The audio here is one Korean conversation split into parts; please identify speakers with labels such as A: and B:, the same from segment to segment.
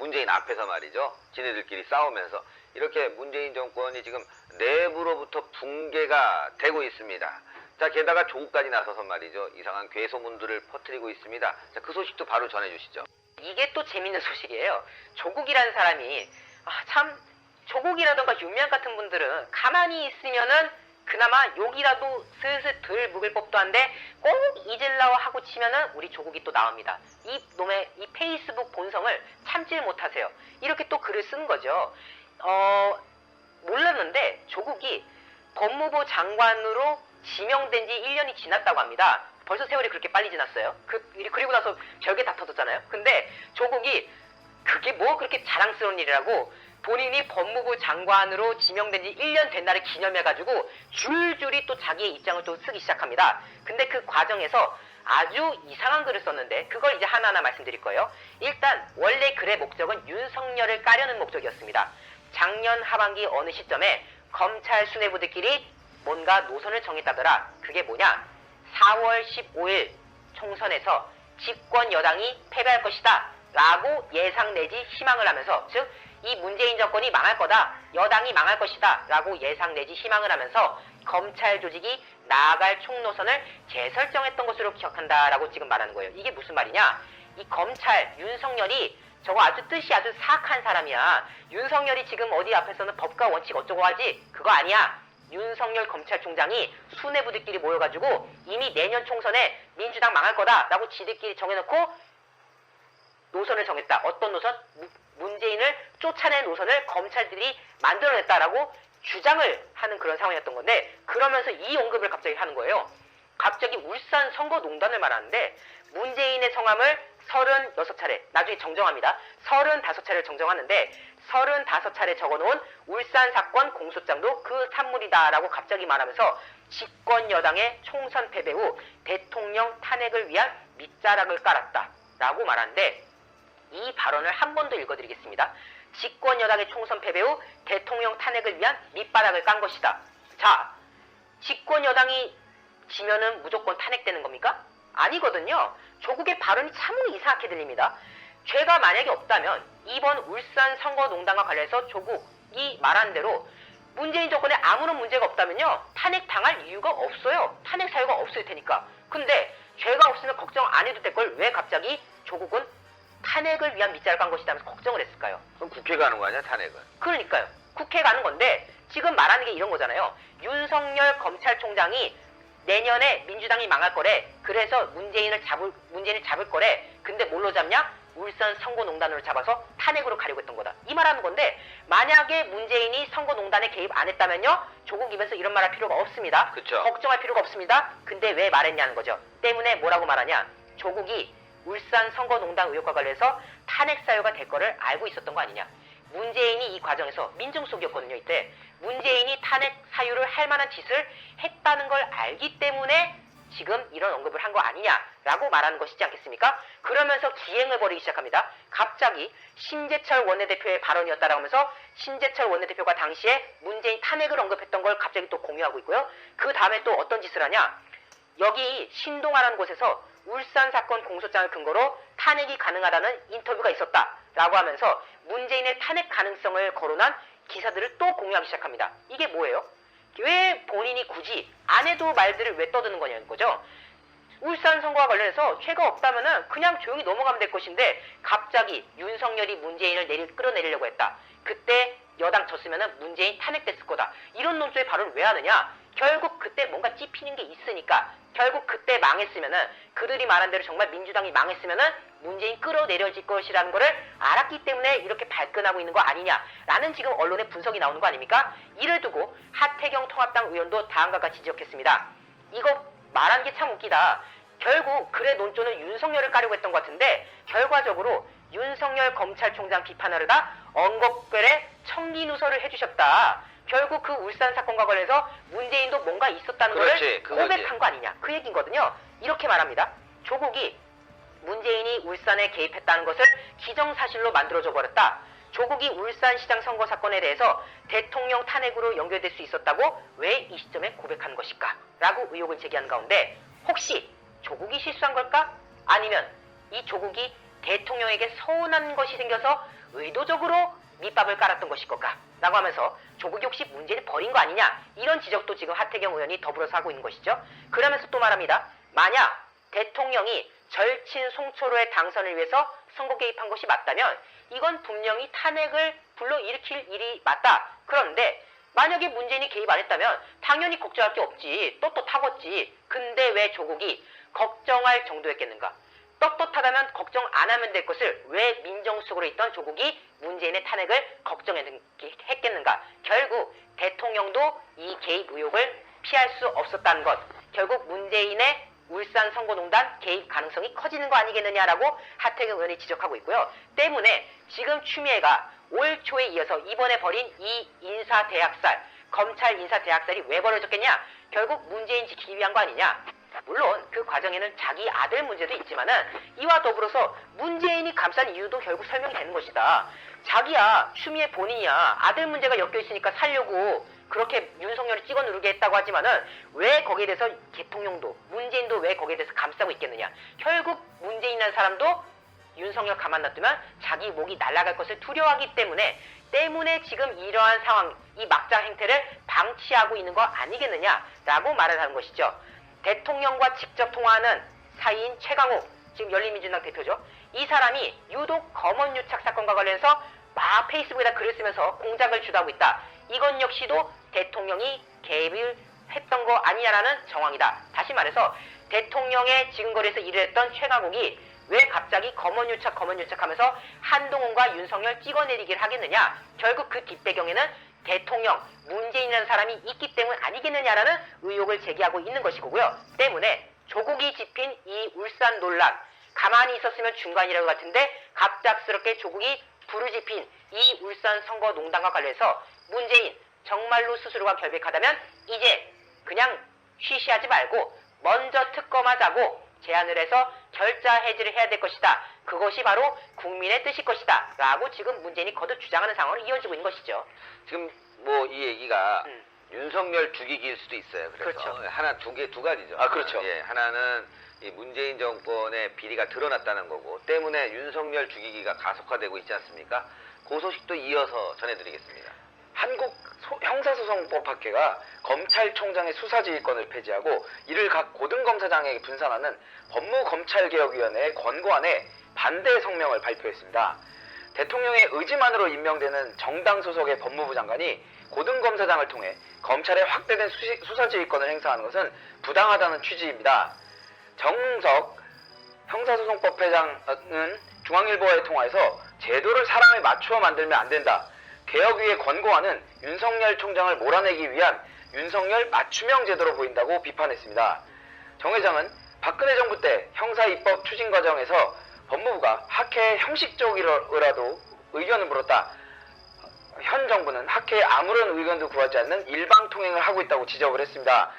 A: 문재인 앞에서 말이죠. 지네들끼리 싸우면서 이렇게 문재인 정권이 지금 내부로부터 붕괴가 되고 있습니다. 자, 게다가 조국까지 나서서 말이죠. 이상한 괴소문들을 퍼뜨리고 있습니다. 자, 그 소식도 바로 전해주시죠.
B: 이게 또 재밌는 소식이에요. 조국이라는 사람이 참 조국이라던가 윤미향 같은 분들은 가만히 있으면은 그나마 욕이라도 슬슬 덜 묵을 법도 한데 꼭 잊으려고 하고 치면은 우리 조국이 또 나옵니다. 이 놈의 이 페이스북 본성을 참질 못하세요. 이렇게 또 글을 쓰는 거죠. 몰랐는데 조국이 법무부 장관으로 지명된 지 1년이 지났다고 합니다. 벌써 세월이 그렇게 빨리 지났어요. 그리고 나서 별게 다 터졌잖아요. 근데 조국이 그게 뭐 그렇게 자랑스러운 일이라고 본인이 법무부 장관으로 지명된 지 1년 된 날을 기념해가지고 줄줄이 또 자기의 입장을 또 쓰기 시작합니다. 근데 그 과정에서 아주 이상한 글을 썼는데 그걸 이제 하나하나 말씀드릴 거예요. 일단 원래 글의 목적은 윤석열을 까려는 목적이었습니다. 작년 하반기 어느 시점에 검찰 수뇌부들끼리 뭔가 노선을 정했다더라. 그게 뭐냐? 4월 15일 총선에서 집권 여당이 패배할 것이다 라고 예상 내지 희망을 하면서, 즉 이 문재인 정권이 망할 거다, 여당이 망할 것이다 라고 예상 내지 희망을 하면서 검찰 조직이 나아갈 총노선을 재설정했던 것으로 기억한다 라고 지금 말하는 거예요. 이게 무슨 말이냐? 이 검찰 윤석열이 저거 아주 뜻이 아주 사악한 사람이야. 윤석열이 지금 어디 앞에서는 법과 원칙 어쩌고 하지? 그거 아니야. 윤석열 검찰총장이 수뇌부들끼리 모여가지고 이미 내년 총선에 민주당 망할 거다 라고 지들끼리 정해놓고 노선을 정했다. 어떤 노선? 문재인을 쫓아낸 노선을 검찰들이 만들어냈다라고 주장을 하는 그런 상황이었던 건데, 그러면서 이 언급을 갑자기 하는 거예요. 갑자기 울산 선거농단을 말하는데 문재인의 성함을 36차례, 나중에 정정합니다. 35차례를 정정하는데 35차례 적어놓은 울산 사건 공소장도 그 산물이다라고 갑자기 말하면서 집권 여당의 총선 패배 후 대통령 탄핵을 위한 밑자락을 깔았다라고 말하는데, 이 발언을 한 번 더 읽어드리겠습니다. 집권 여당의 총선 패배 후 대통령 탄핵을 위한 밑바닥을 깐 것이다. 자, 집권 여당이 지면은 무조건 탄핵되는 겁니까? 아니거든요. 조국의 발언이 참으로 이상하게 들립니다. 죄가 만약에 없다면 이번 울산 선거농단과 관련해서 조국이 말한 대로 문재인 정권에 아무런 문제가 없다면요, 탄핵당할 이유가 없어요. 탄핵 사유가 없을 테니까. 근데 죄가 없으면 걱정 안 해도 될 걸 왜 갑자기 조국은 탄핵을 위한 밑자를 깐 것이다 하면서 걱정을 했을까요?
A: 그럼 국회 가는 거 아니야, 탄핵은?
B: 그러니까요. 국회 가는 건데 지금 말하는 게 이런 거잖아요. 윤석열 검찰총장이 내년에 민주당이 망할 거래. 그래서 문재인을 잡을 거래. 근데 뭘로 잡냐? 울산 선거농단으로 잡아서 탄핵으로 가려고 했던 거다. 이 말하는 건데, 만약에 문재인이 선거농단에 개입 안 했다면요, 조국 입에서 이런 말 할 필요가 없습니다.
A: 그쵸.
B: 걱정할 필요가 없습니다. 근데 왜 말했냐는 거죠. 때문에 뭐라고 말하냐? 조국이 울산 선거농단 의혹과 관련해서 탄핵 사유가 될 거를 알고 있었던 거 아니냐. 문재인이 이 과정에서 민정수석이었거든요. 이때 문재인이 탄핵 사유를 할 만한 짓을 했다는 걸 알기 때문에 지금 이런 언급을 한 거 아니냐라고 말하는 것이지 않겠습니까? 그러면서 기행을 벌이기 시작합니다. 갑자기 심재철 원내대표의 발언이었다라고 하면서 심재철 원내대표가 당시에 문재인 탄핵을 언급했던 걸 갑자기 또 공유하고 있고요. 그 다음에 또 어떤 짓을 하냐? 여기 신동아라는 곳에서 울산 사건 공소장을 근거로 탄핵이 가능하다는 인터뷰가 있었다라고 하면서 문재인의 탄핵 가능성을 거론한 기사들을 또 공유하기 시작합니다. 이게 뭐예요? 왜 본인이 굳이 안 해도 말들을 왜 떠드는 거냐는 거죠. 울산 선거와 관련해서 죄가 없다면은 그냥 조용히 넘어가면 될 것인데 갑자기 윤석열이 문재인을 끌어내리려고 했다. 그때 여당 졌으면은 문재인 탄핵됐을 거다. 이런 논조의 발언을 왜 하느냐? 결국 그때 뭔가 찝히는 게 있으니까. 결국 그때 망했으면은, 그들이 말한 대로 정말 민주당이 망했으면은 문재인 끌어내려질 것이라는 거를 알았기 때문에 이렇게 발끈하고 있는 거 아니냐라는 지금 언론의 분석이 나오는 거 아닙니까? 이를 두고 하태경 통합당 의원도 다음과 같이 지적했습니다. 이거 말한 게 참 웃기다. 결국 글의 논조는 윤석열을 까려고 했던 것 같은데 결과적으로 윤석열 검찰총장 비판하려다 언급글에 청기누설을 해주셨다. 결국 그 울산 사건과 관련해서 문재인도 뭔가 있었다는 것을 고백한 거 아니냐, 그 얘기거든요. 이렇게 말합니다. 조국이 문재인이 울산에 개입했다는 것을 기정사실로 만들어줘 버렸다. 조국이 울산시장 선거 사건에 대해서 대통령 탄핵으로 연결될 수 있었다고 왜 이 시점에 고백한 것일까? 라고 의혹을 제기하는 가운데 혹시 조국이 실수한 걸까? 아니면 이 조국이 대통령에게 서운한 것이 생겨서 의도적으로 밑밥을 깔았던 것일 걸까? 라고 하면서 조국이 혹시 문재인을 버린 거 아니냐? 이런 지적도 지금 하태경 의원이 더불어서 하고 있는 것이죠. 그러면서 또 말합니다. 만약 대통령이 절친 송철호의 당선을 위해서 선거 개입한 것이 맞다면 이건 분명히 탄핵을 불러일으킬 일이 맞다. 그런데 만약에 문재인이 개입 안 했다면 당연히 걱정할 게 없지. 떳떳하겠지. 근데 왜 조국이 걱정할 정도였겠는가? 떳떳하다면 걱정 안 하면 될 것을 왜 민정수석으로 있던 조국이 문재인의 탄핵을 걱정했겠는가? 결국 대통령도 이 개입 의혹을 피할 수 없었다는 것. 결국 문재인의 울산 선거농단 개입 가능성이 커지는 거 아니겠느냐라고 하태경 의원이 지적하고 있고요. 때문에 지금 추미애가 올 초에 이어서 이번에 벌인 이 인사대학살, 검찰 인사대학살이 왜 벌어졌겠냐? 결국 문재인 지키기 위한 거 아니냐? 물론 그 과정에는 자기 아들 문제도 있지만은 이와 더불어서 문재인이 감싼 이유도 결국 설명이 되는 것이다. 자기야, 추미애 본인이야, 아들 문제가 엮여 있으니까 살려고 그렇게 윤석열을 찍어 누르게 했다고 하지만은 왜 거기에 대해서 대통령도 문재인도 왜 거기에 대해서 감싸고 있겠느냐? 결국 문재인이라는 사람도 윤석열 가만 놔두면 자기 목이 날아갈 것을 두려워하기 때문에 지금 이러한 상황, 이 막장 행태를 방치하고 있는 거 아니겠느냐라고 말을 하는 것이죠. 대통령과 직접 통화하는 사이인 최강욱, 지금 열린민주당 대표죠. 이 사람이 유독 검언유착 사건과 관련해서 막 페이스북에다 글을 쓰면서 공작을 주도하고 있다. 이건 역시도 대통령이 개입을 했던 거 아니냐라는 정황이다. 다시 말해서 대통령의 지금거리에서 일을 했던 최강욱이 왜 갑자기 검언유착 하면서 한동훈과 윤석열 찍어내리기를 하겠느냐? 결국 그 뒷배경에는 대통령, 문재인이라는 사람이 있기 때문 아니겠느냐라는 의혹을 제기하고 있는 것이고요. 때문에 조국이 짚인 이 울산 논란, 가만히 있었으면 중간이라고 같은데 갑작스럽게 조국이 부르짚힌 이 울산 선거 농단과 관련해서 문재인 정말로 스스로가 결백하다면 이제 그냥 쉬쉬하지 말고 먼저 특검하자고 제안을 해서 결자 해지를 해야 될 것이다. 그것이 바로 국민의 뜻일 것이다. 라고 지금 문재인이 거듭 주장하는 상황으로 이어지고 있는 것이죠.
A: 지금 뭐 이 얘기가 윤석열 죽이기일 수도 있어요. 그래서
B: 그렇죠.
A: 하나 두 가지죠.
C: 아, 그렇죠.
A: 예, 하나는 이 문재인 정권의 비리가 드러났다는 거고 때문에 윤석열 죽이기가 가속화되고 있지 않습니까? 그 소식도 이어서 전해드리겠습니다.
C: 한국 형사소송법학회가 검찰총장의 수사지휘권을 폐지하고 이를 각 고등검사장에게 분산하는 법무검찰개혁위원회의 권고안에 반대 성명을 발표했습니다. 대통령의 의지만으로 임명되는 정당 소속의 법무부 장관이 고등검사장을 통해 검찰의 확대된 수사지휘권을 행사하는 것은 부당하다는 취지입니다. 정웅석 형사소송법회장은 중앙일보와의 통화에서 제도를 사람에 맞추어 만들면 안 된다. 개혁위의 권고안은 윤석열 총장을 몰아내기 위한 윤석열 맞춤형 제도로 보인다고 비판했습니다. 정 회장은 박근혜 정부 때 형사입법 추진 과정에서 법무부가 학회에 형식적이라도 의견을 물었다. 현 정부는 학회에 아무런 의견도 구하지 않는 일방통행을 하고 있다고 지적을 했습니다.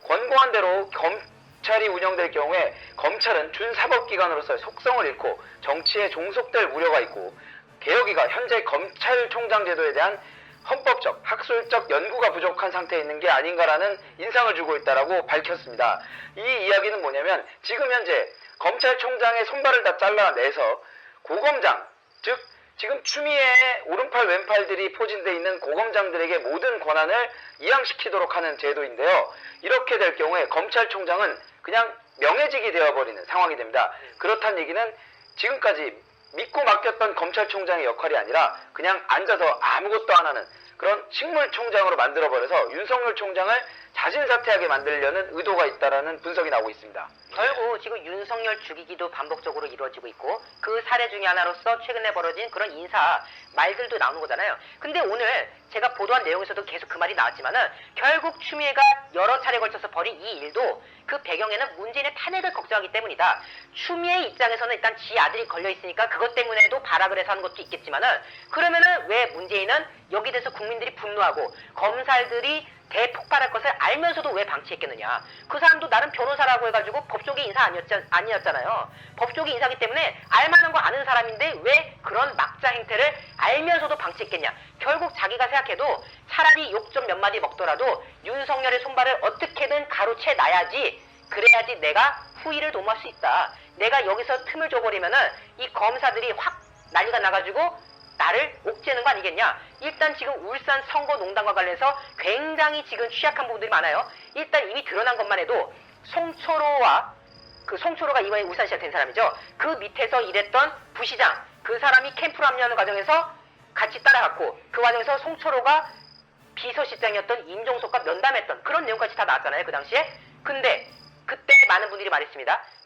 C: 권고안대로 검찰이 운영될 경우에 검찰은 준사법기관으로서의 속성을 잃고 정치에 종속될 우려가 있고 개혁위가 현재 검찰총장 제도에 대한 헌법적, 학술적 연구가 부족한 상태에 있는 게 아닌가라는 인상을 주고 있다라고 밝혔습니다. 이 이야기는 뭐냐면 지금 현재 검찰총장의 손발을 다 잘라내서 고검장, 즉 지금 추미애의 오른팔 왼팔들이 포진되어 있는 고검장들에게 모든 권한을 이양시키도록 하는 제도인데요. 이렇게 될 경우에 검찰총장은 그냥 명예직이 되어버리는 상황이 됩니다. 그렇다는 얘기는 지금까지 믿고 맡겼던 검찰총장의 역할이 아니라 그냥 앉아서 아무것도 안 하는 그런 식물총장으로 만들어버려서 윤석열 총장을 자진사퇴하게 만들려는 의도가 있다라는 분석이 나오고 있습니다.
B: 결국 지금 윤석열 죽이기도 반복적으로 이루어지고 있고 그 사례 중에 하나로서 최근에 벌어진 그런 인사 말들도 나오는 거잖아요. 근데 오늘 제가 보도한 내용에서도 계속 그 말이 나왔지만은 결국 추미애가 여러 차례 걸쳐서 벌인 이 일도 그 배경에는 문재인의 탄핵을 걱정하기 때문이다. 추미애 입장에서는 일단 지 아들이 걸려 있으니까 그것 때문에도 발악을 해서 하는 것도 있겠지만은 그러면은 왜 문재인은 여기 대해서 국민들이 분노하고 검사들이 대폭발할 것을 알면서도 왜 방치했겠느냐. 그 사람도 나름 변호사라고 해가지고 법조계 인사 아니었잖아요. 법조계 인사기 때문에 알만한 거 아는 사람인데 왜 그런 막자 행태를 알면서도 방치했겠냐. 결국 자기가 생각해도 차라리 욕 좀 몇 마디 먹더라도 윤석열의 손발을 어떻게든 가로채 놔야지, 그래야지 내가 후위를 도모할 수 있다. 내가 여기서 틈을 줘버리면은 이 검사들이 확 난리가 나가지고 나를 옥죄는 거 아니겠냐. 일단 지금 울산 선거농단과 관련해서 굉장히 지금 취약한 부분들이 많아요. 일단 이미 드러난 것만 해도 송초로가 이번에 울산시장 된 사람이죠. 그 밑에서 일했던 부시장, 그 사람이 캠프로 합류하는 과정에서 같이 따라갔고, 그 과정에서 송초로가 비서실장이었던 임종석과 면담했던 그런 내용까지 다 나왔잖아요, 그 당시에. 근데 그때 많은 분들이 말했습니다.